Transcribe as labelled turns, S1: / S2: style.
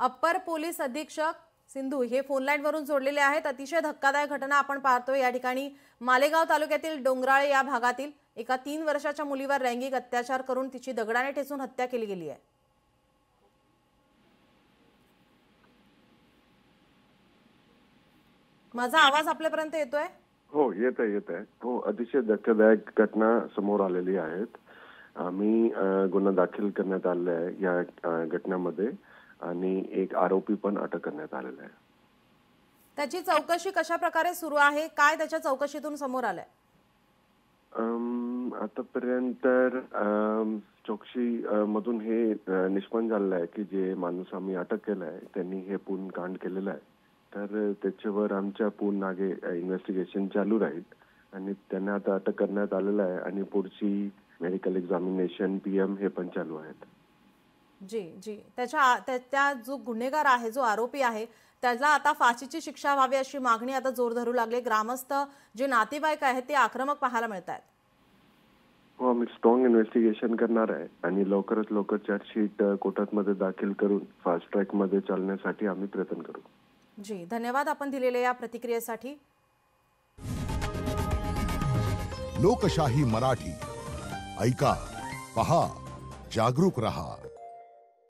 S1: Upper police अधीक्षक सिंधू हे phone line वरून जोडलेले आहेत। अतिशय धक्कादायक घटना आपण पाहतोय या ठिकाणी मालेगाव तालुक्यातील डोंगराळे या भागातील एका 3 वर्षाच्या मुलीवर लैंगिक अत्याचार करून तिची दगडाने ठेचून हत्या केली गेली आहे। माझा आवाज आपल्यापर्यंत येतोय?
S2: हो, येत आहे। हो, अतिशय धक्कादायक घटना समोर आलेली आहेत। आम्ही गुन्हा दाखल करण्यात आलेला आहे या घटनेमध्ये आणि एक आरोपी पण अटक करण्यात आलेला आहे।
S1: त्याची चौकशी कशा प्रकारे सुरू आहे? काय त्याच्या चौकशीतून समोर आलंय?
S2: आतापर्यंत चौकशी मधून हे निष्पन्न झालेलं आहे की जे माणूस आम्ही अटक केला आहे त्यांनी हे पूर्ण कांड केलेलं आहे। तर त्याच्यावर आमच्या पूर्ण आगे इन्व्हेस्टिगेशन चालू राहील आणि त्यांना आता अटक करण्यात आलेलं आहे आणि पुढची मेडिकल एक्झामिनेशन पीएम हे पण चालू आहेत।
S1: जी त्या जो गुन्हेगार आहे, जो आरोपी आहे, त्याला आता फाशीची शिक्षा व्हावी अशी मागणी आता जोर धरू लागले। ग्रामस्थ जे नातेवाईक आहेत ते आक्रमक पाहायला मिळतात।
S2: हो, आम्ही स्ट्रॉंग इन्व्हेस्टिगेशन करणार आहे आणि लवकरात लवकर चार्जशीट कोर्टामध्ये दाखल करून फास्ट ट्रॅक मध्ये चालण्यासाठी आम्ही प्रयत्न करू।
S1: जी, धन्यवाद आपण दिलेल्या या प्रतिक्रियेसाठी।
S3: लोकशाही मराठी ऐका, पहा, जागरूक रहा।